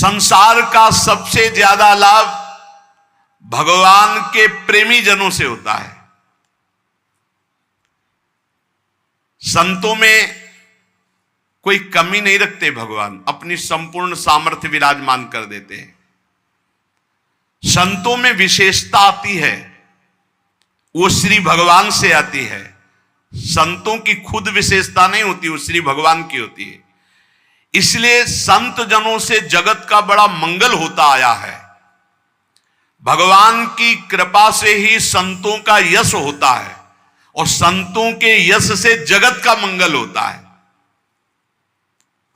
संसार का सबसे ज्यादा लाभ भगवान के प्रेमी जनों से होता है। संतों में कोई कमी नहीं रखते भगवान, अपनी संपूर्ण सामर्थ्य विराजमान कर देते हैं। संतों में विशेषता आती है, वो श्री भगवान से आती है। संतों की खुद विशेषता नहीं होती, वो श्री भगवान की होती है। इसलिए संत जनों से जगत का बड़ा मंगल होता आया है। भगवान की कृपा से ही संतों का यश होता है और संतों के यश से जगत का मंगल होता है।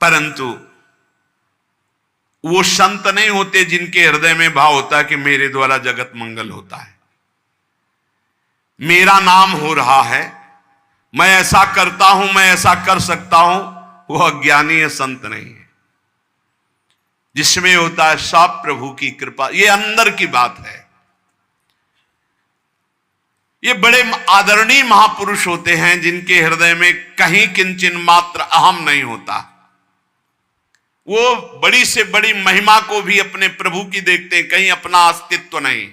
परंतु वो संत नहीं होते जिनके हृदय में भाव होता है कि मेरे द्वारा जगत मंगल होता है, मेरा नाम हो रहा है, मैं ऐसा करता हूं, मैं ऐसा कर सकता हूं। वो अज्ञानी है, संत नहीं है। जिसमें होता है सब प्रभु की कृपा। ये अंदर की बात है। ये बड़े आदरणीय महापुरुष होते हैं जिनके हृदय में कहीं किंचन मात्र अहम नहीं होता। वो बड़ी से बड़ी महिमा को भी अपने प्रभु की देखते हैं, कहीं अपना अस्तित्व नहीं।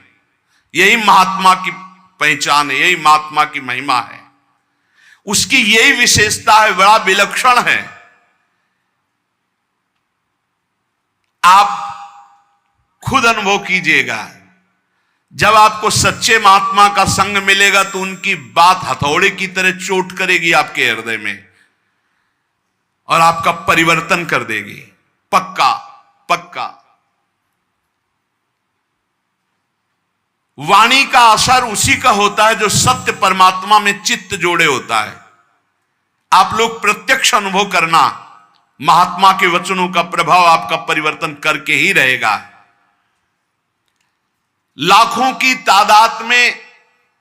यही महात्मा की पहचान है, यही महात्मा की महिमा है। उसकी यही विशेषता है, बड़ा विलक्षण है। आप खुद अनुभव कीजिएगा, जब आपको सच्चे महात्मा का संग मिलेगा तो उनकी बात हथौड़े की तरह चोट करेगी आपके हृदय में और आपका परिवर्तन कर देगी, पक्का पक्का। वाणी का असर उसी का होता है जो सत्य परमात्मा में चित्त जोड़े होता है। आप लोग प्रत्यक्ष अनुभव करना, महात्मा के वचनों का प्रभाव आपका परिवर्तन करके ही रहेगा। लाखों की तादाद में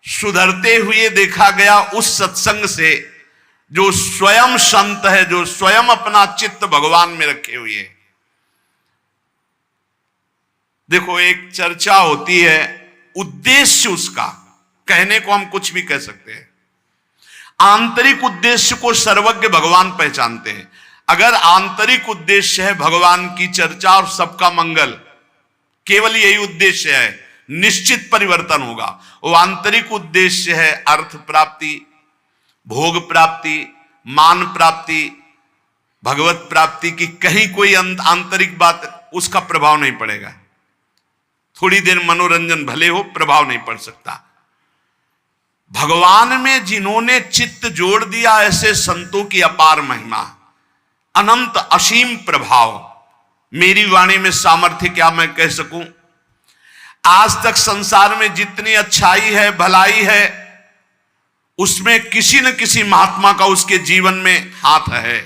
सुधरते हुए देखा गया उस सत्संग से जो स्वयं संत है, जो स्वयं अपना चित्त भगवान में रखे हुए है। देखो, एक चर्चा होती है, उद्देश्य उसका, कहने को हम कुछ भी कह सकते हैं। आंतरिक उद्देश्य को सर्वज्ञ भगवान पहचानते हैं। अगर आंतरिक उद्देश्य है भगवान की चर्चा और सबका मंगल, केवल यही उद्देश्य है, निश्चित परिवर्तन होगा। वो आंतरिक उद्देश्य है अर्थ प्राप्ति, भोग प्राप्ति, मान प्राप्ति, भगवत प्राप्ति की कहीं कोई आंतरिक बात, उसका प्रभाव नहीं पड़ेगा। थोड़ी देर मनोरंजन भले हो, प्रभाव नहीं पड़ सकता। भगवान में जिन्होंने चित्त जोड़ दिया, ऐसे संतों की अपार महिमा, अनंत असीम प्रभाव। मेरी वाणी में सामर्थ्य क्या मैं कह सकूं। आज तक संसार में जितनी अच्छाई है, भलाई है, उसमें किसी न किसी महात्मा का उसके जीवन में हाथ है।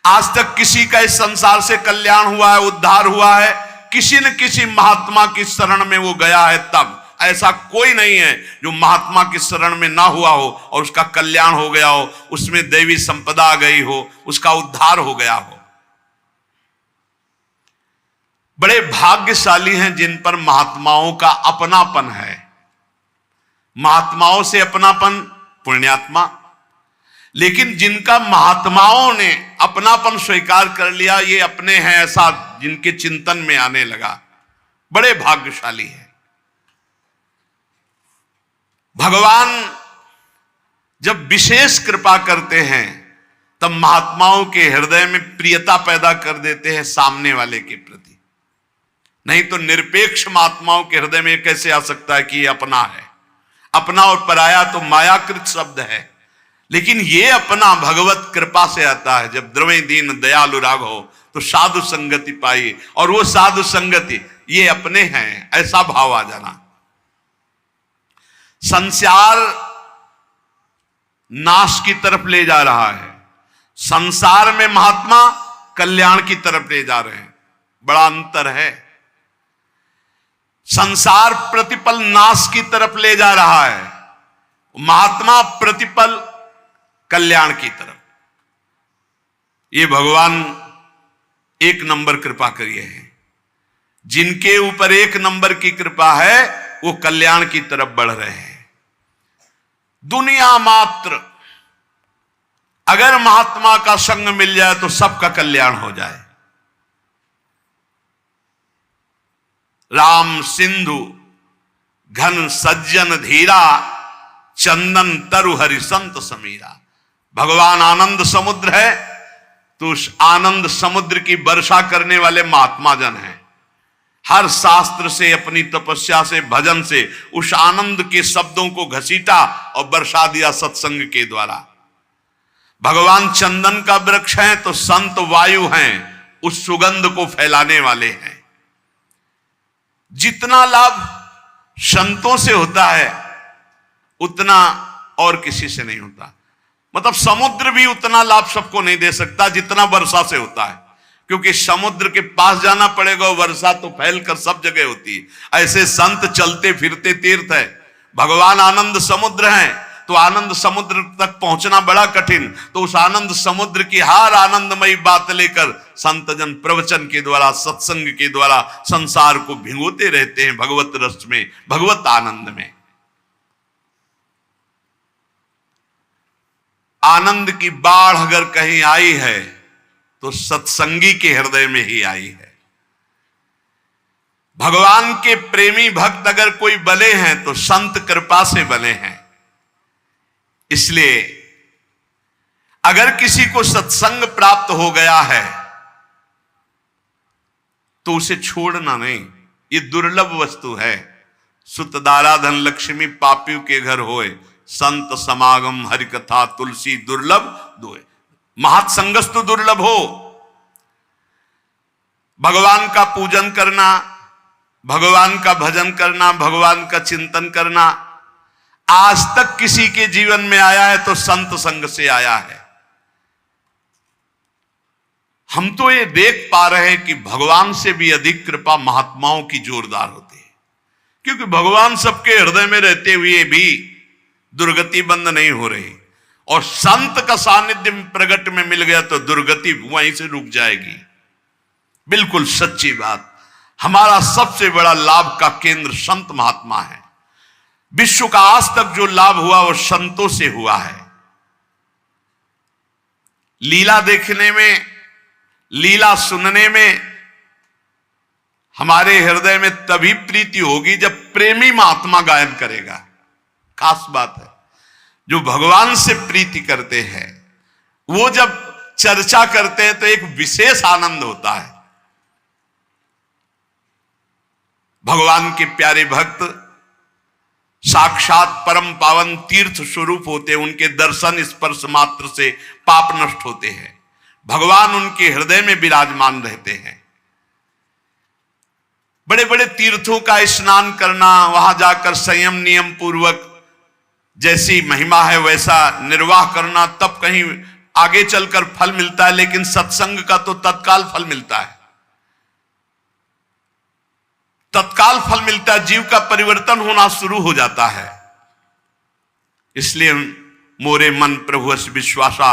आज तक किसी का इस संसार से कल्याण हुआ है, उद्धार हुआ है, किसी न किसी महात्मा की शरण में वो गया है। तब ऐसा कोई नहीं है जो महात्मा की शरण में ना हुआ हो और उसका कल्याण हो गया हो, उसमें दैवी संपदा आ गई हो, उसका उद्धार हो गया हो। बड़े भाग्यशाली हैं जिन पर महात्माओं का अपनापन है। महात्माओं से अपनापन, पुण्यात्मा। लेकिन जिनका महात्माओं ने अपनापन स्वीकार कर लिया, ये अपने हैं, ऐसा जिनके चिंतन में आने लगा, बड़े भाग्यशाली है। भगवान जब विशेष कृपा करते हैं तब महात्माओं के हृदय में प्रियता पैदा कर देते हैं सामने वाले के प्रति। नहीं तो निरपेक्ष महात्माओं के हृदय में कैसे आ सकता है कि ये अपना है। अपना और पराया तो मायाकृत शब्द है, लेकिन ये अपना भगवत कृपा से आता है। जब द्रवे दीन दयालु राघो तो साधु संगति पाई, और वो साधु संगति ये अपने हैं, ऐसा भाव आ जाना। संसार नाश की तरफ ले जा रहा है, संसार में महात्मा कल्याण की तरफ ले जा रहे हैं। बड़ा अंतर है। संसार प्रतिपल नाश की तरफ ले जा रहा है, महात्मा प्रतिपल कल्याण की तरफ। ये भगवान एक नंबर कृपा करिए हैं। जिनके ऊपर एक नंबर की कृपा है वो कल्याण की तरफ बढ़ रहे हैं। दुनिया मात्र अगर महात्मा का संग मिल जाए तो सबका कल्याण हो जाए। राम सिंधु घन सज्जन धीरा, चंदन तरु हरि संत समीरा। भगवान आनंद समुद्र है, तो उस आनंद समुद्र की वर्षा करने वाले महात्मा जन हैं। हर शास्त्र से, अपनी तपस्या से, भजन से उस आनंद के शब्दों को घसीटा और वर्षा दिया सत्संग के द्वारा। भगवान चंदन का वृक्ष है, तो संत वायु हैं, उस सुगंध को फैलाने वाले हैं। जितना लाभ संतों से होता है उतना और किसी से नहीं होता। मतलब समुद्र भी उतना लाभ सबको नहीं दे सकता जितना वर्षा से होता है, क्योंकि समुद्र के पास जाना पड़ेगा, वर्षा तो फैलकर सब जगह होती है। ऐसे संत चलते फिरते तीर्थ है। भगवान आनंद समुद्र हैं, तो आनंद समुद्र तक पहुंचना बड़ा कठिन, तो उस आनंद समुद्र की हर आनंदमयी बात लेकर संत जन प्रवचन के द्वारा, सत्संग के द्वारा संसार को भिगोते रहते हैं भगवत रस में, भगवत आनंद में। आनंद की बाढ़ अगर कहीं आई है तो सत्संगी के हृदय में ही आई है। भगवान के प्रेमी भक्त अगर कोई बने हैं तो संत कृपा से बने हैं। इसलिए अगर किसी को सत्संग प्राप्त हो गया है तो उसे छोड़ना नहीं, ये दुर्लभ वस्तु है। सुतदारा धन लक्ष्मी पापियों के घर होए, संत समागम हरि कथा तुलसी दुर्लभ दोए। महत्संगस्तु दुर्लभ हो। भगवान का पूजन करना, भगवान का भजन करना, भगवान का चिंतन करना आज तक किसी के जीवन में आया है तो संत संग से आया है। हम तो ये देख पा रहे हैं कि भगवान से भी अधिक कृपा महात्माओं की जोरदार होती है, क्योंकि भगवान सबके हृदय में रहते हुए भी दुर्गति बंद नहीं हो रही, और संत का सानिध्य प्रगट में मिल गया तो दुर्गति वहीं से रुक जाएगी। बिल्कुल सच्ची बात। हमारा सबसे बड़ा लाभ का केंद्र संत महात्मा है। विश्व का आज तक जो लाभ हुआ वो संतों से हुआ है। लीला देखने में, लीला सुनने में हमारे हृदय में तभी प्रीति होगी जब प्रेमी महात्मा गायन करेगा। खास बात है, जो भगवान से प्रीति करते हैं वो जब चर्चा करते हैं तो एक विशेष आनंद होता है। भगवान के प्यारे भक्त साक्षात परम पावन तीर्थ स्वरूप होते हैं। उनके दर्शन स्पर्श मात्र से पाप नष्ट होते हैं। भगवान उनके हृदय में विराजमान रहते हैं। बड़े बड़े तीर्थों का स्नान करना, वहां जाकर संयम नियम पूर्वक जैसी महिमा है वैसा निर्वाह करना, तब कहीं आगे चलकर फल मिलता है। लेकिन सत्संग का तो तत्काल फल मिलता है, तत्काल फल मिलता है, जीव का परिवर्तन होना शुरू हो जाता है। इसलिए मोरे मन प्रभु अस विश्वासा,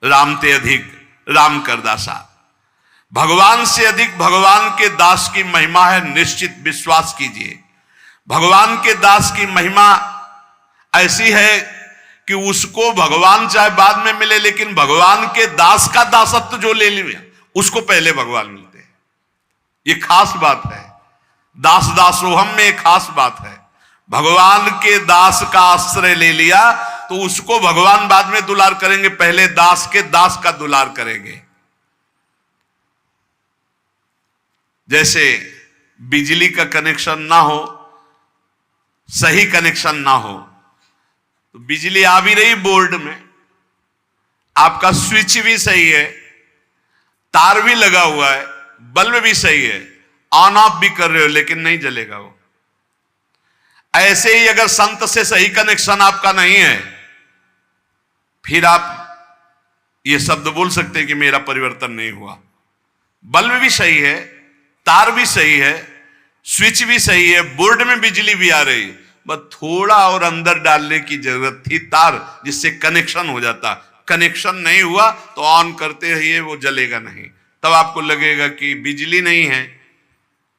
राम ते अधिक राम कर दासा। भगवान से अधिक भगवान के दास की महिमा है, निश्चित विश्वास कीजिए। भगवान के दास की महिमा ऐसी है कि उसको भगवान चाहे बाद में मिले, लेकिन भगवान के दास का दासत्व जो ले लिया उसको पहले भगवान मिलते हैं। ये खास बात है। दास दासोहम में एक खास बात है। भगवान के दास का आश्रय ले लिया तो उसको भगवान बाद में दुलार करेंगे, पहले दास के दास का दुलार करेंगे। जैसे बिजली का कनेक्शन ना हो, सही कनेक्शन ना हो, तो बिजली आ भी रही बोर्ड में, आपका स्विच भी सही है, तार भी लगा हुआ है, बल्ब भी सही है, ऑन ऑफ भी कर रहे हो, लेकिन नहीं जलेगा वो। ऐसे ही अगर संत से सही कनेक्शन आपका नहीं है, फिर आप ये शब्द बोल सकते हैं कि मेरा परिवर्तन नहीं हुआ। बल्ब भी सही है, तार भी सही है, स्विच भी सही है, बोर्ड में बिजली भी आ रही, बस थोड़ा और अंदर डालने की जरूरत थी तार, जिससे कनेक्शन हो जाता। कनेक्शन नहीं हुआ तो ऑन करते रहिए, वो जलेगा नहीं। तब आपको लगेगा कि बिजली नहीं है,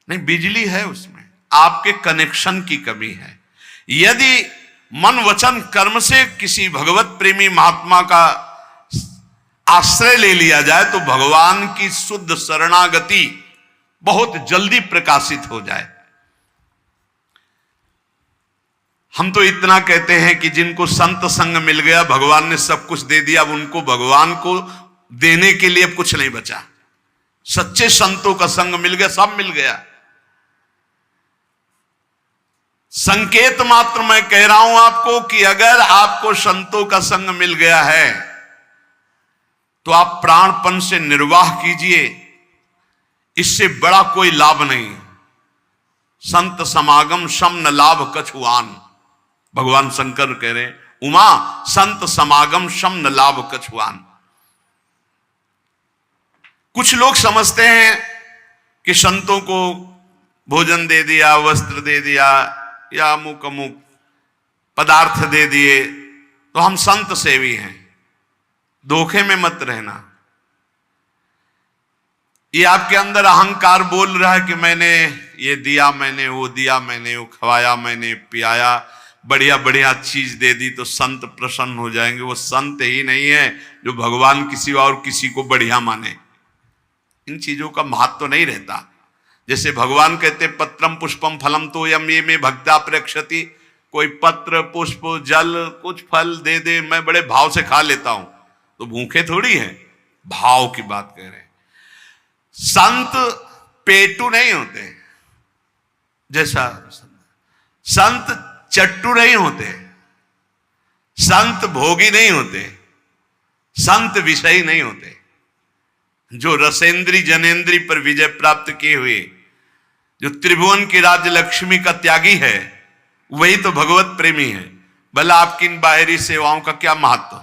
नहीं, बिजली है, उसमें आपके कनेक्शन की कमी है। यदि मन वचन कर्म से किसी भगवत प्रेमी महात्मा का आश्रय ले लिया जाए तो भगवान की शुद्ध शरणागति बहुत जल्दी प्रकाशित हो जाए। हम तो इतना कहते हैं कि जिनको संत संग मिल गया, भगवान ने सब कुछ दे दिया, अब उनको भगवान को देने के लिए अब कुछ नहीं बचा। सच्चे संतों का संग मिल गया, सब मिल गया। संकेत मात्र मैं कह रहा हूं आपको कि अगर आपको संतों का संग मिल गया है तो आप प्राणपण से निर्वाह कीजिए, इससे बड़ा कोई लाभ नहीं। संत समागम सम न लाभ कछुआन, भगवान शंकर कह रहे हैं, उमा संत समागम सम न लाभ कछुआन। कुछ लोग समझते हैं कि संतों को भोजन दे दिया, वस्त्र दे दिया या अमुक अमुक पदार्थ दे दिए तो हम संत सेवी हैं। धोखे में मत रहना। ये आपके अंदर अहंकार बोल रहा है कि मैंने ये दिया, मैंने वो दिया, मैंने वो खवाया, मैंने पियाया, बढ़िया बढ़िया चीज दे दी तो संत प्रसन्न हो जाएंगे। वो संत ही नहीं है जो भगवान किसी और किसी को बढ़िया माने। इन चीजों का महत्व तो नहीं रहता। जैसे भगवान कहते पत्रम पुष्पम फलम तो यम ये में भक्ता प्रेक्षति, कोई पत्र पुष्प जल कुछ फल दे दे, मैं बड़े भाव से खा लेता हूं, तो भूखे थोड़ी है, भाव की बात कह रहे हैं। संत पेटू नहीं होते, जैसा संत चट्टू नहीं होते, संत भोगी नहीं होते, संत विषयी नहीं होते। जो रसेंद्री जनेन्द्री पर विजय प्राप्त किए हुए, जो त्रिभुवन की राज्य लक्ष्मी का त्यागी है, वही तो भगवत प्रेमी है। भला आपकी इन बाहरी सेवाओं का क्या महत्व।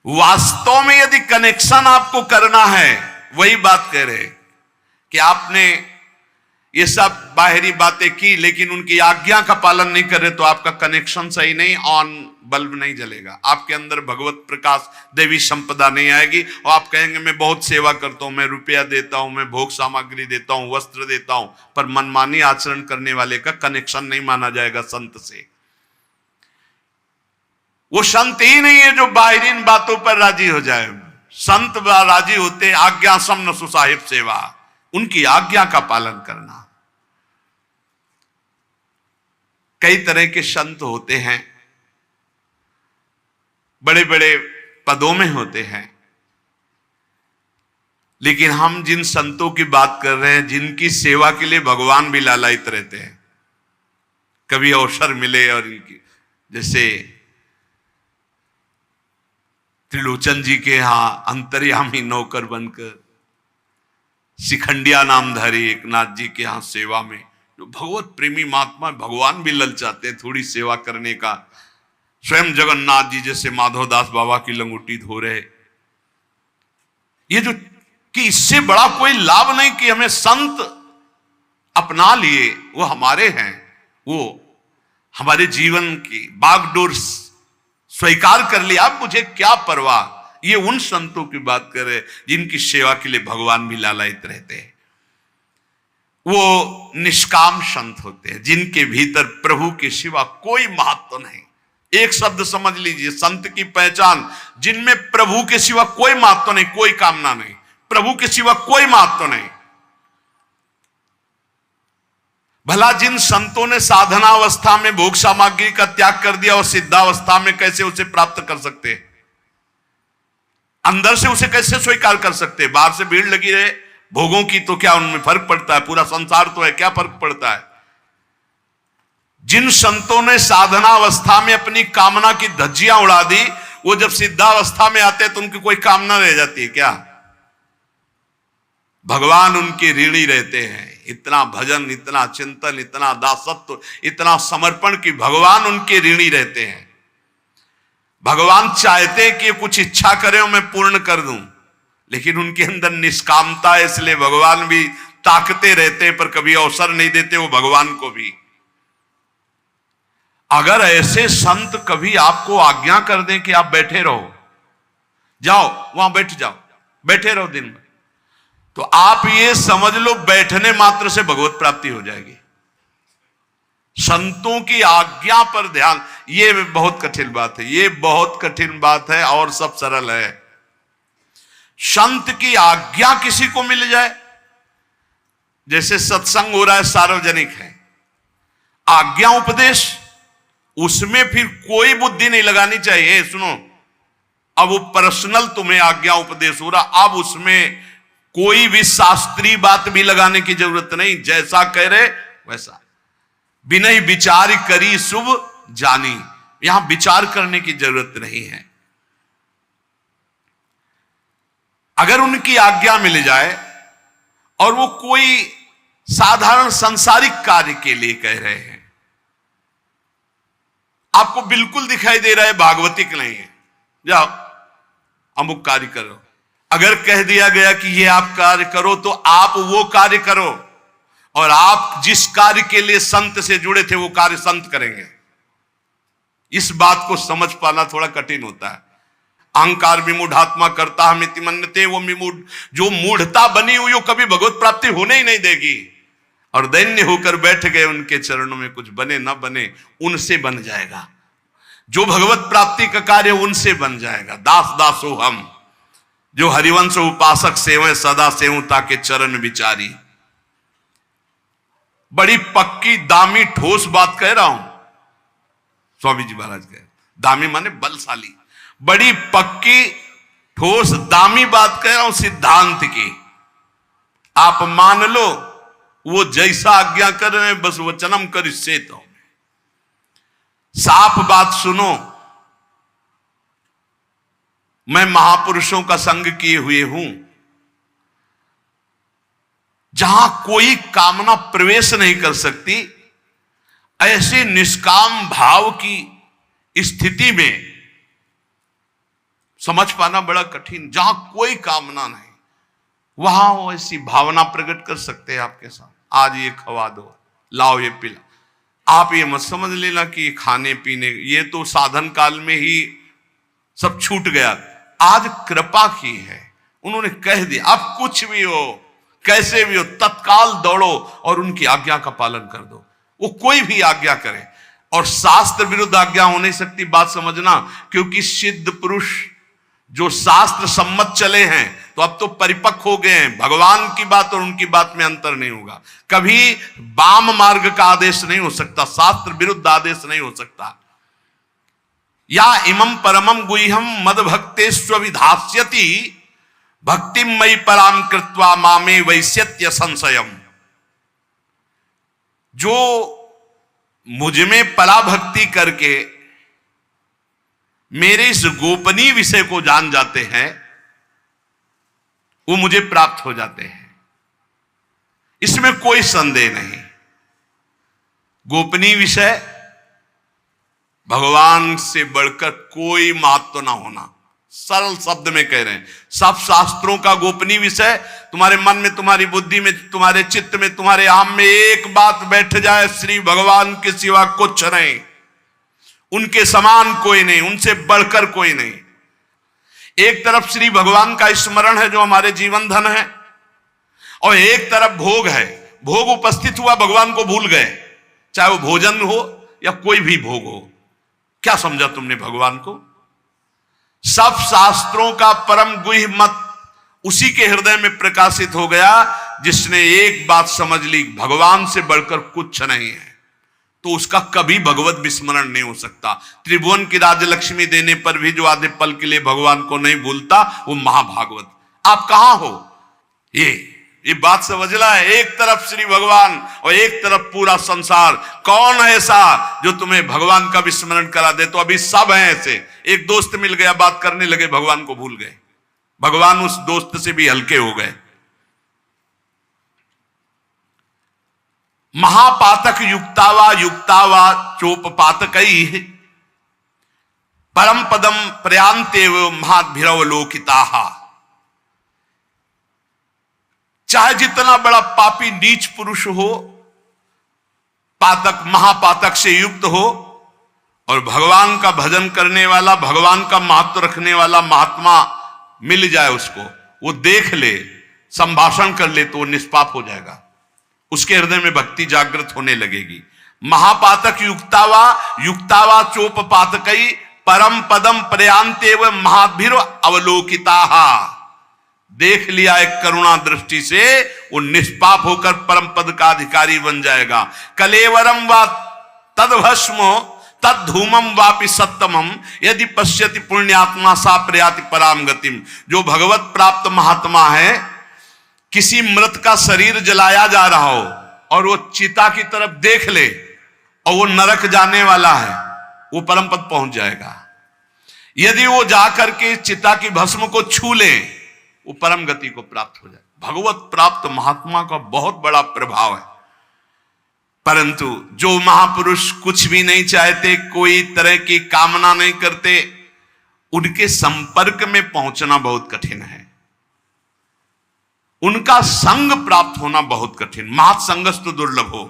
वास्तव में यदि कनेक्शन आपको करना है, वही बात कह रहे कि आपने ये सब बाहरी बातें की लेकिन उनकी आज्ञा का पालन नहीं कर रहे, तो आपका कनेक्शन सही नहीं, ऑन बल्ब नहीं जलेगा, आपके अंदर भगवत प्रकाश देवी संपदा नहीं आएगी। और आप कहेंगे मैं बहुत सेवा करता हूं, मैं रुपया देता हूं, मैं भोग सामग्री देता हूं, वस्त्र देता हूं, पर मनमानी आचरण करने वाले का कनेक्शन नहीं माना जाएगा संत से। वो संत ही नहीं है जो बाहरी बातों पर राजी हो जाए। संत राजी होते आज्ञा सम न सुसाहिब सेवा, उनकी आज्ञा का पालन करना। कई तरह के संत होते हैं, बड़े बड़े पदों में होते हैं, लेकिन हम जिन संतों की बात कर रहे हैं, जिनकी सेवा के लिए भगवान भी लालायित रहते हैं, कभी अवसर मिले और इनकी, जैसे त्रिलोचन जी के यहां अंतर्यामी नौकर बनकर, शिखंडिया नामधारी एकनाथ जी के यहां सेवा में, जो भगवत प्रेमी महात्मा, भगवान भी ललचाते हैं थोड़ी सेवा करने का। स्वयं जगन्नाथ जी जैसे माधवदास बाबा की लंगोटी धो रहे। ये जो कि इससे बड़ा कोई लाभ नहीं कि हमें संत अपना लिए, वो हमारे हैं, वो हमारे जीवन की बागडोर स्वीकार कर लिया, अब मुझे क्या परवाह। ये उन संतों की बात कर रहे जिनकी सेवा के लिए भगवान भी लालायित रहते हैं। वो निष्काम संत होते हैं, जिनके भीतर प्रभु के सिवा कोई महत्व नहीं। एक शब्द समझ लीजिए, संत की पहचान, जिनमें प्रभु के सिवा कोई महत्व नहीं, कोई कामना नहीं, प्रभु के सिवा कोई महत्व नहीं। भला जिन संतों ने साधनावस्था में भोग सामग्री का त्याग कर दिया और सिद्धावस्था में कैसे उसे प्राप्त कर सकते हैं? अंदर से उसे कैसे स्वीकार कर सकते हैं? बाहर से भीड़ लगी रहे भोगों की तो क्या उनमें फर्क पड़ता है? पूरा संसार तो है, क्या फर्क पड़ता है? जिन संतों ने साधनावस्था में अपनी कामना की धज्जियां उड़ा दी, वो जब सिद्धावस्था में आते हैं तो उनकी कोई कामना रह जाती है क्या? भगवान उनके ऋणी रहते हैं। इतना भजन, इतना चिंतन, इतना दासत्व, इतना समर्पण कि भगवान उनके ऋणी रहते हैं। भगवान चाहते हैं कि कुछ इच्छा करें और मैं पूर्ण कर दूं, लेकिन उनके अंदर निष्कामता है, इसलिए भगवान भी ताकते रहते हैं, पर कभी अवसर नहीं देते वो भगवान को भी। अगर ऐसे संत कभी आपको आज्ञा कर दें कि आप बैठे रहो, जाओ वहां बैठ जाओ, बैठे रहो दिन भर, तो आप ये समझ लो बैठने मात्र से भगवत प्राप्ति हो जाएगी। संतों की आज्ञा पर ध्यान, ये बहुत कठिन बात है, ये बहुत कठिन बात है और सब सरल है। संत की आज्ञा किसी को मिल जाए जैसे सत्संग हो रहा है, सार्वजनिक है, आज्ञा उपदेश, उसमें फिर कोई बुद्धि नहीं लगानी चाहिए। सुनो, अब वो पर्सनल तुम्हें आज्ञा उपदेश हो रहा, अब उसमें कोई भी शास्त्रीय बात भी लगाने की जरूरत नहीं, जैसा कह रहे वैसा। बिना विचार करी शुभ जानी, यहां विचार करने की जरूरत नहीं है। अगर उनकी आज्ञा मिल जाए और वो कोई साधारण सांसारिक कार्य के लिए कह रहे हैं, आपको बिल्कुल दिखाई दे रहा है भागवतिक नहीं है, जाओ अमुक कार्य करो, अगर कह दिया गया कि ये आप कार्य करो तो आप वो कार्य करो, और आप जिस कार्य के लिए संत से जुड़े थे वो कार्य संत करेंगे। इस बात को समझ पाना थोड़ा कठिन होता है। अहंकार विमूढ़ात्मा करता हमिति मन्यते, वो विमूढ़ जो मूढ़ता बनी हुई वो कभी भगवत प्राप्ति होने ही नहीं देगी। और दैन्य होकर बैठ गए उनके चरणों में, कुछ बने ना बने उनसे बन जाएगा, जो भगवत प्राप्ति का कार्य उनसे बन जाएगा। दास दासो हम, जो हरिवंश उपासक सेवं सदा सेवं ताके चरण विचारी। बड़ी पक्की दामी ठोस बात कह रहा हूं, स्वामी जी महाराज कह, दामी माने बलशाली, बड़ी पक्की ठोस दामी बात कह रहा हूं सिद्धांत की। आप मान लो, वो जैसा आज्ञा कर रहे हैं बस वचनम कर इससे तो साफ बात सुनो। मैं महापुरुषों का संग किए हुए हूं, जहां कोई कामना प्रवेश नहीं कर सकती, ऐसे निष्काम भाव की स्थिति में समझ पाना बड़ा कठिन। जहां कोई कामना नहीं, वहां वो ऐसी भावना प्रकट कर सकते हैं आपके साथ। आज ये खवा दो, लाओ ये पिला। आप ये मत समझ लेना कि खाने पीने ये तो साधन काल में ही सब छूट गया। आज कृपा की है, उन्होंने कह दिया, अब कुछ भी हो कैसे भी हो तत्काल दौड़ो और उनकी आज्ञा का पालन कर दो। वो कोई भी आज्ञा करे, और शास्त्र विरुद्ध आज्ञा हो नहीं सकती, बात समझना। क्योंकि सिद्ध पुरुष जो शास्त्र सम्मत चले हैं तो अब तो परिपक्व हो गए हैं। भगवान की बात और उनकी बात में अंतर नहीं होगा। कभी वाम मार्ग का आदेश नहीं हो सकता, शास्त्र विरुद्ध आदेश नहीं हो सकता। या इमं परमं गुह्यं मद भक्तेष्व विधास्यति भक्तिम मयि पराम कृत्वा मामे वैश्यत्य संशयम। जो मुझ में पराभक्ति करके मेरे इस गोपनीय विषय को जान जाते हैं, वो मुझे प्राप्त हो जाते हैं, इसमें कोई संदेह नहीं। गोपनीय विषय भगवान से बढ़कर कोई महत्व ना होना, सरल शब्द में कह रहे हैं। सब शास्त्रों का गोपनीय विषय तुम्हारे मन में, तुम्हारी बुद्धि में, तुम्हारे चित्त में, तुम्हारे आम में एक बात बैठ जाए, श्री भगवान के सिवा कुछ नहीं, उनके समान कोई नहीं, उनसे बढ़कर कोई नहीं। एक तरफ श्री भगवान का स्मरण है जो हमारे जीवन धन है, और एक तरफ भोग है। भोग उपस्थित हुआ, भगवान को भूल गए, चाहे वो भोजन हो या कोई भी भोग हो। क्या समझा तुमने भगवान को? सब शास्त्रों का परम गुह्य मत उसी के हृदय में प्रकाशित हो गया जिसने एक बात समझ ली, भगवान से बढ़कर कुछ नहीं है। तो उसका कभी भगवत विस्मरण नहीं हो सकता। त्रिभुवन की राज्यलक्ष्मी देने पर भी जो आधे पल के लिए भगवान को नहीं भूलता, वो महाभागवत। आप कहां हो? ये बात समझना है। एक तरफ श्री भगवान और एक तरफ पूरा संसार। कौन है ऐसा जो तुम्हें भगवान का विस्मरण करा दे? तो अभी सब हैं ऐसे। एक दोस्त मिल गया, बात करने लगे, भगवान को भूल गए। भगवान उस दोस्त से भी हल्के हो गए। महापातक युक्तावा चोपपातकई परम पदम प्रयांतेव महाभिरवलोकिताहा। चाहे जितना बड़ा पापी नीच पुरुष हो, पातक महापातक से युक्त हो, और भगवान का भजन करने वाला, भगवान का महत्व रखने वाला महात्मा मिल जाए उसको, वो देख ले, संभाषण कर ले, तो वो निष्पाप हो जाएगा। उसके हृदय में भक्ति जागृत होने लगेगी। महापातक युक्तावा चोपपातकई परम पदम प्रयांतेव महाभिर अवलोकिताहा। देख लिया एक करुणा दृष्टि से, वो निष्पाप होकर परम पद का अधिकारी बन जाएगा। कलेवरम व तद्भस्मो तद्धूमम वापि सत्तमम यदि पश्यति पुण्यात्मा सा प्रयाति पराम गतिम। जो भगवत प्राप्त महात्मा है, किसी मृत का शरीर जलाया जा रहा हो और वो चिता की तरफ देख ले और वो नरक जाने वाला है, वो परम पद पहुंच जाएगा। यदि वो जाकर के चिता की भस्म को छू ले, वो परम गति को प्राप्त हो जाए। भगवत प्राप्त महात्मा का बहुत बड़ा प्रभाव है। परंतु जो महापुरुष कुछ भी नहीं चाहते, कोई तरह की कामना नहीं करते, उनके संपर्क में पहुंचना बहुत कठिन है। उनका संग प्राप्त होना बहुत कठिन। महत् संगस्तु दुर्लभो।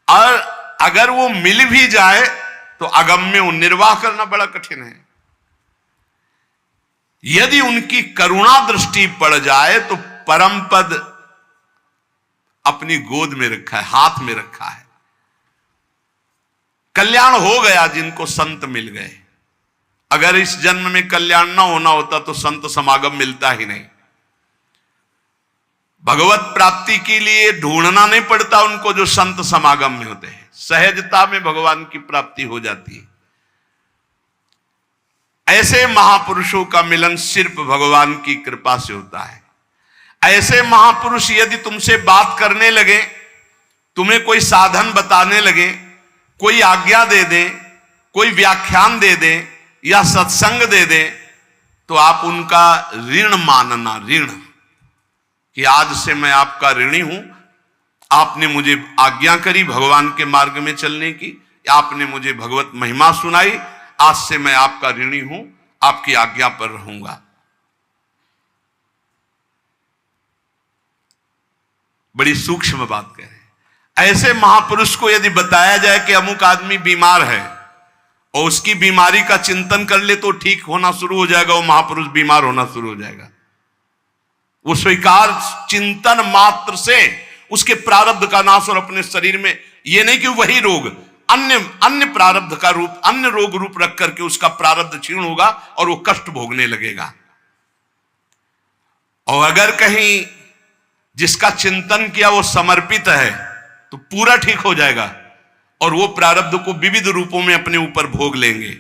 और अगर वो मिल भी जाए तो अगम्य निर्वाह करना बड़ा कठिन है। यदि उनकी करुणा दृष्टि पड़ जाए तो परम पद अपनी गोद में रखा है, हाथ में रखा है। कल्याण हो गया जिनको संत मिल गए। अगर इस जन्म में कल्याण ना होना होता तो संत समागम मिलता ही नहीं। भगवत प्राप्ति के लिए ढूंढना नहीं पड़ता उनको, जो संत समागम में होते हैं। सहजता में भगवान की प्राप्ति हो जाती है। ऐसे महापुरुषों का मिलन सिर्फ भगवान की कृपा से होता है। ऐसे महापुरुष यदि तुमसे बात करने लगे, तुम्हें कोई साधन बताने लगे, कोई आज्ञा दे दे, कोई व्याख्यान दे दे या सत्संग दे दे, तो आप उनका ऋण मानना, ऋण, कि आज से मैं आपका ऋणी हूं। आपने मुझे आज्ञा करी भगवान के मार्ग में चलने की, आपने मुझे भगवत महिमा सुनाई, आज से मैं आपका ऋणी हूं, आपकी आज्ञा पर रहूंगा। बड़ी सूक्ष्म बात कह रहे हैं। ऐसे महापुरुष को यदि बताया जाए कि अमुक आदमी बीमार है और उसकी बीमारी का चिंतन कर ले तो ठीक होना शुरू हो जाएगा, वो महापुरुष बीमार होना शुरू हो जाएगा। वो स्वीकार चिंतन मात्र से उसके प्रारब्ध का नाश और अपने शरीर में, ये नहीं कि वही रोग, अन्य प्रारब्ध का रूप, अन्य रोग रूप रख करके उसका प्रारब्ध क्षीण होगा और वो कष्ट भोगने लगेगा। और अगर कहीं जिसका चिंतन किया वो समर्पित है तो पूरा ठीक हो जाएगा और वो प्रारब्ध को विविध रूपों में अपने ऊपर भोग लेंगे।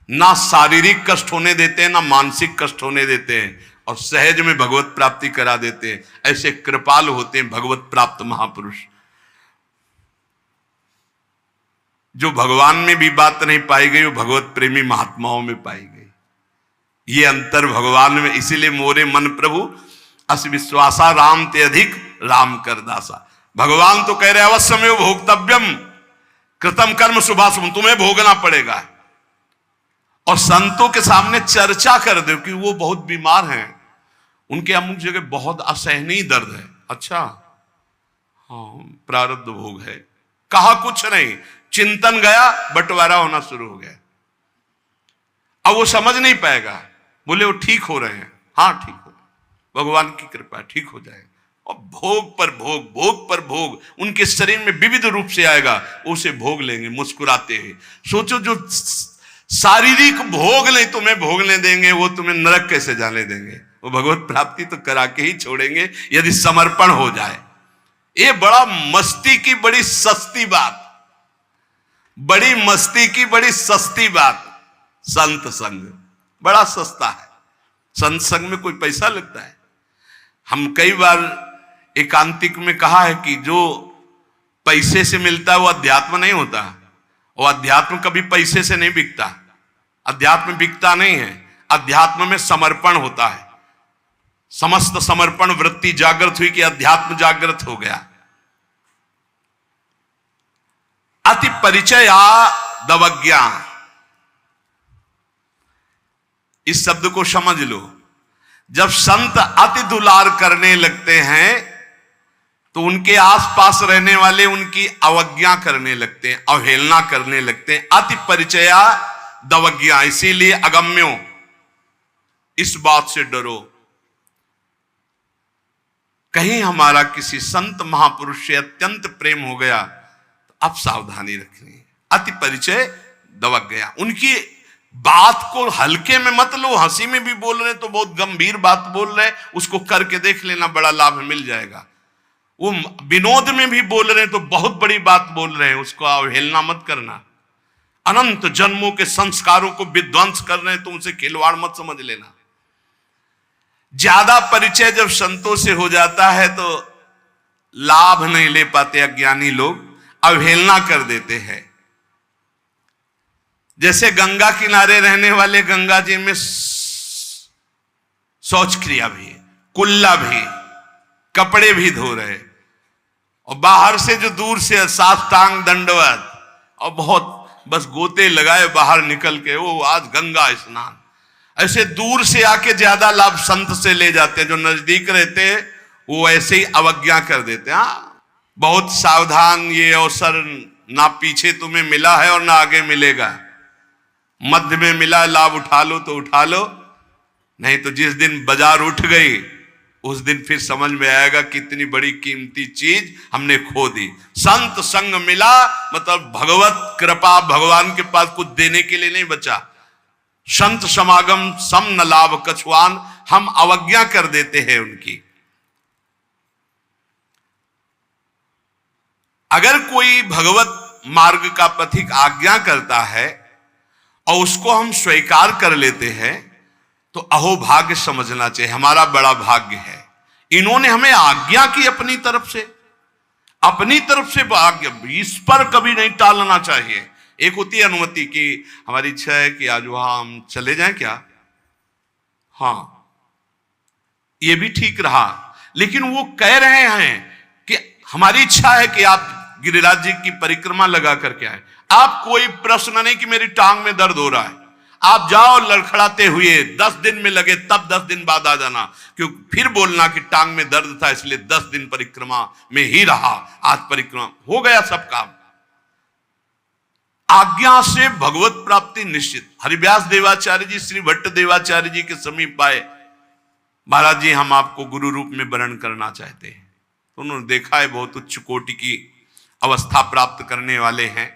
ना शारीरिक कष्ट होने देते हैं, ना मानसिक कष्ट होने देते हैं, और सहज में भगवत प्राप्ति करा देते हैं। ऐसे कृपाल होते हैं भगवत प्राप्त महापुरुष। जो भगवान में भी बात नहीं पाई गई, वो भगवत प्रेमी महात्माओं में पाई गई। ये अंतर भगवान में। इसीलिए मोरे मन प्रभु अस विश्वासा राम ते अधिक राम कर दासा। भगवान तो कह रहे अवश्य में भोक्तव्यम कृतम कर्म शुभाशुभम, तुम्हें भोगना पड़ेगा। और संतों के सामने चर्चा कर दो कि वो बहुत बीमार हैं, उनके अमुक जगह बहुत असहनीय दर्द है। अच्छा, हाँ, प्रारब्ध भोग है। कहा कुछ नहीं, चिंतन गया, बंटवारा होना शुरू हो गया। अब वो समझ नहीं पाएगा। बोले वो ठीक हो रहे हैं, हाँ ठीक हो, भगवान की कृपा ठीक हो जाएगा। और भोग पर भोग, भोग पर भोग उनके शरीर में विविध रूप से आएगा, उसे भोग लेंगे मुस्कुराते हैं। सोचो, जो शारीरिक भोग नहीं तुम्हें भोगने देंगे, वो तुम्हें नरक कैसे जाने देंगे। वो भगवत प्राप्ति तो करा के ही छोड़ेंगे यदि समर्पण हो जाए। ये बड़ा मस्ती की बड़ी सस्ती बात, बड़ी मस्ती की बड़ी सस्ती बात। संत संग बड़ा सस्ता है। संत संग में कोई पैसा लगता है? हम कई बार एकांतिक में कहा है कि जो पैसे से मिलता है वो अध्यात्म नहीं होता, और अध्यात्म कभी पैसे से नहीं बिकता। अध्यात्म बिकता नहीं है, अध्यात्म में समर्पण होता है। समस्त समर्पण वृत्ति जागृत हुई कि अध्यात्म जागृत हो गया। अति परिचया दवज्ञा, इस शब्द को समझ लो। जब संत अति दुलार करने लगते हैं तो उनके आसपास रहने वाले उनकी अवज्ञा करने लगते हैं, अवहेलना करने लगते हैं। अति परिचया दवज्ञा, इसीलिए अगम्यों, इस बात से डरो। कहीं हमारा किसी संत महापुरुष से अत्यंत प्रेम हो गया तो अब सावधानी रखनी है। अति परिचय दवज्ञा, उनकी बात को हल्के में मत लो, हंसी में भी बोल रहे तो बहुत गंभीर बात बोल रहे, उसको करके देख लेना, बड़ा लाभ मिल जाएगा। वो विनोद में भी बोल रहे तो बहुत बड़ी बात बोल रहे हैं, उसको अवहेलना मत करना। अनंत जन्मों के संस्कारों को विध्वंस कर रहे हैं तो उनसे खिलवाड़ मत समझ लेना। ज्यादा परिचय जब संतों से हो जाता है तो लाभ नहीं ले पाते अज्ञानी लोग, अवहेलना कर देते हैं। जैसे गंगा किनारे रहने वाले गंगा जी में शौच क्रिया भी, कुल्ला भी, कपड़े भी धो रहे, और बाहर से जो दूर से साष्टांग दंडवत और बहुत बस गोते लगाए बाहर निकल के, वो आज गंगा स्नान, ऐसे दूर से आके ज्यादा लाभ संत से ले जाते हैं। जो नजदीक रहते वो ऐसे ही अवज्ञा कर देते हैं। हाँ, बहुत सावधान, ये अवसर ना पीछे तुम्हें मिला है और ना आगे मिलेगा, मध्य में मिला, लाभ उठा लो तो उठा लो, नहीं तो जिस दिन बाजार उठ गई उस दिन फिर समझ में आएगा कितनी बड़ी कीमती चीज हमने खो दी। संत संग मिला मतलब भगवत कृपा, भगवान के पास कुछ देने के लिए नहीं बचा। संत समागम सम न लाभ कछुआन, हम अवज्ञा कर देते हैं उनकी। अगर कोई भगवत मार्ग का पथिक आज्ञा करता है और उसको हम स्वीकार कर लेते हैं तो अहोभाग्य समझना चाहिए, हमारा बड़ा भाग्य है। इन्होंने हमें आज्ञा की अपनी तरफ से आज्ञा, इस पर कभी नहीं टालना चाहिए। एक होती है अनुमति की, हमारी इच्छा है कि आज वहां हम चले जाएं क्या, हाँ ये भी ठीक रहा, लेकिन वो कह रहे हैं कि हमारी इच्छा है कि आप गिरिराज जी की परिक्रमा लगा करके आए। आप कोई प्रश्न नहीं कि मेरी टांग में दर्द हो रहा है, आप जाओ लड़खड़ाते हुए, 10 दिन में लगे तब 10 दिन बाद आ जाना, क्योंकि फिर बोलना कि टांग में दर्द था इसलिए 10 दिन परिक्रमा में ही रहा, आज परिक्रमा हो गया सब काम। आज्ञा से भगवत प्राप्ति निश्चित। हरिव्यास देवाचार्य जी श्री भट्ट देवाचार्य जी के समीप आए, महाराज जी हम आपको गुरु रूप में वरण करना चाहते हैं। तो उन्होंने देखा है बहुत उच्च कोटि की अवस्था प्राप्त करने वाले हैं,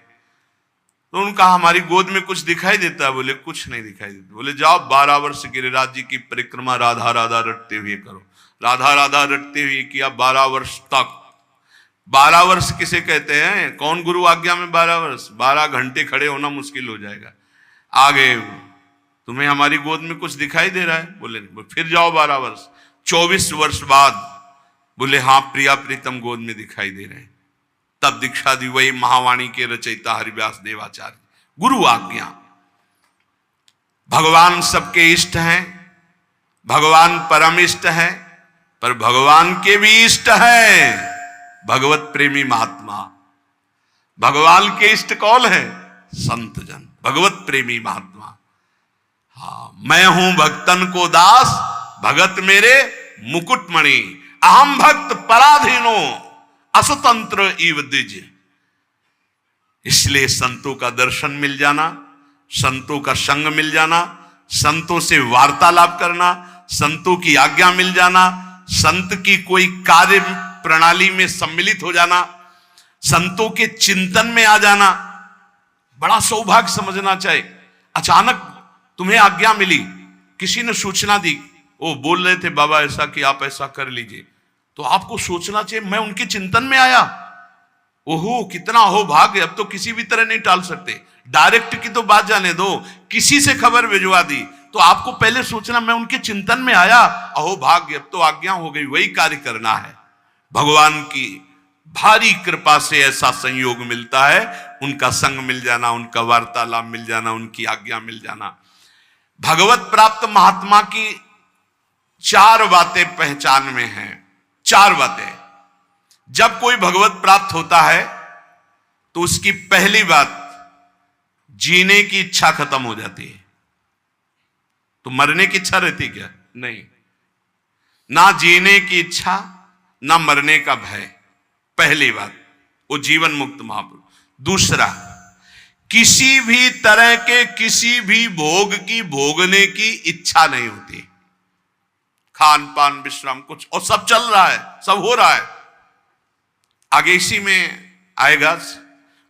तो उन्होंने कहा हमारी गोद में कुछ दिखाई देता है? बोले कुछ नहीं दिखाई देता। बोले जाओ 12 वर्ष गिरिराज जी की परिक्रमा राधा राधा रटते हुए करो। राधा राधा रटते हुए किया 12 वर्ष तक। 12 वर्ष किसे कहते हैं? कौन गुरु आज्ञा में 12 वर्ष? 12 घंटे खड़े होना मुश्किल हो जाएगा। आगे तुम्हें हमारी गोद में कुछ दिखाई दे रहा है? बोले फिर जाओ 12 वर्ष। 24 वर्ष बाद बोले हाँ प्रिया प्रीतम गोद में दिखाई दे रहे हैं। तब दीक्षा दी, वही महावाणी के रचयिता हरिव्यास देवाचार्य। गुरु आज्ञा। भगवान सबके इष्ट हैं, भगवान परम इष्ट है, पर भगवान के भी इष्ट है भगवत प्रेमी महात्मा। भगवान के इष्ट कौन है? संत जन, भगवत प्रेमी महात्मा। हाँ, मैं हूं भक्तन को दास, भगत मेरे मुकुटमणि। अहम भक्त पराधीनो असतंत्र इव द्विज। इसलिए संतों का दर्शन मिल जाना, संतों का संग मिल जाना, संतों से वार्तालाप करना, संतों की आज्ञा मिल जाना, संत की कोई कार्य प्रणाली में सम्मिलित हो जाना, संतों के चिंतन में आ जाना, बड़ा सौभाग्य समझना चाहिए। अचानक तुम्हें आज्ञा मिली, किसी ने सूचना दी, वो बोल रहे थे बाबा ऐसा कि आप ऐसा कर लीजिए, तो आपको सोचना चाहिए मैं उनके चिंतन में आया। ओहो कितना हो भाग्य। अब तो किसी भी तरह नहीं टाल सकते, डायरेक्ट की तो बात जाने दो, किसी से खबर भिजवा दी तो आपको पहले सोचना मैं उनके चिंतन में आया, अहो भाग्य, अब तो आज्ञा हो गई, वही कार्य करना है। भगवान की भारी कृपा से ऐसा संयोग मिलता है, उनका संग मिल जाना, उनका वार्तालाप मिल जाना, उनकी आज्ञा मिल जाना। भगवत प्राप्त महात्मा की 4 बातें पहचान में हैं। 4 बातें। जब कोई भगवत प्राप्त होता है तो उसकी पहली बात, जीने की इच्छा खत्म हो जाती है। तो मरने की इच्छा रहती क्या? नहीं, ना जीने की इच्छा, ना मरने का भय। पहली बात, वो जीवन मुक्त महापुरुष। दूसरा, किसी भी तरह के किसी भी भोग की भोगने की इच्छा नहीं होती। खान पान विश्राम कुछ, और सब चल रहा है, सब हो रहा है। आगे इसी में आएगा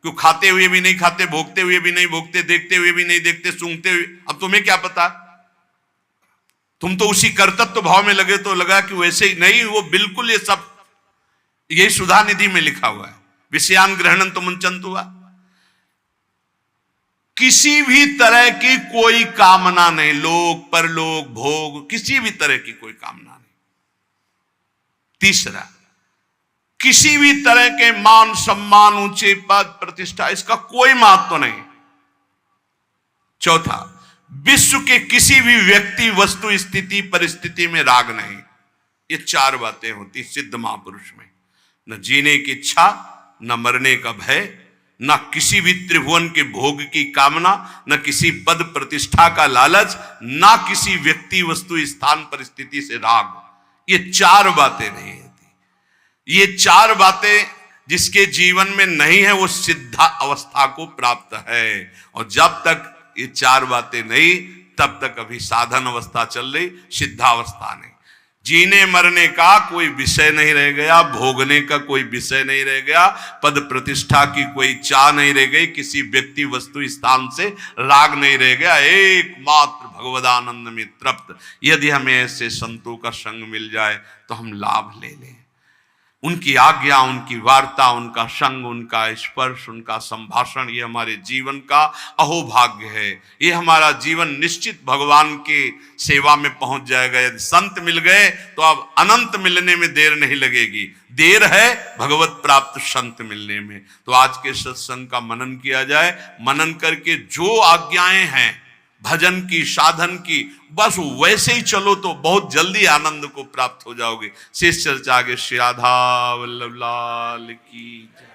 क्यों खाते हुए भी नहीं खाते, भोगते हुए भी नहीं भोगते, देखते हुए भी नहीं देखते, सूंघते हुए। अब तुम्हें क्या पता, तुम तो उसी कर्तव्य भाव में लगे, तो लगा कि वैसे ही नहीं, वो बिल्कुल ये सब, ये सुधा निधि में लिखा हुआ है, विषयान ग्रहणन तो मुंचंत हुआ। किसी भी तरह की कोई कामना नहीं, लोक परलोक भोग, किसी भी तरह की कोई कामना नहीं। तीसरा, किसी भी तरह के मान सम्मान, ऊंचे पद प्रतिष्ठा, इसका कोई महत्व नहीं। चौथा, विश्व के किसी भी व्यक्ति वस्तु स्थिति परिस्थिति में राग नहीं। ये चार बातें होती सिद्ध महापुरुष में, न जीने की इच्छा, न मरने का भय, न किसी भी त्रिभुवन के भोग की कामना, न किसी पद प्रतिष्ठा का लालच, न किसी व्यक्ति वस्तु स्थान परिस्थिति से राग। ये चार बातें नहीं होती। ये चार बातें जिसके जीवन में नहीं है वो सिद्धा अवस्था को प्राप्त है। और जब तक ये चार बातें नहीं, तब तक अभी साधन अवस्था चल रही, सिद्धावस्था नहीं। जीने मरने का कोई विषय नहीं रह गया, भोगने का कोई विषय नहीं रह गया, पद प्रतिष्ठा की कोई चाह नहीं रह गई, किसी व्यक्ति वस्तु स्थान से राग नहीं रह गया, एकमात्र भगवदानंद में तृप्त। यदि हमें ऐसे संतों का संग मिल जाए तो हम लाभ ले लें। उनकी आज्ञा, उनकी वार्ता, उनका संग, उनका स्पर्श, उनका संभाषण, ये हमारे जीवन का अहोभाग्य है। ये हमारा जीवन निश्चित भगवान के सेवा में पहुंच जाएगा। यदि संत मिल गए तो अब अनंत मिलने में देर नहीं लगेगी, देर है भगवत प्राप्त संत मिलने में। तो आज के सत्संग का मनन किया जाए, मनन करके जो आज्ञाएं हैं भजन की, साधन की, बस वैसे ही चलो तो बहुत जल्दी आनंद को प्राप्त हो जाओगे। शेष चर्चा आगे। श्री राधा वल्लभ लाल की जय।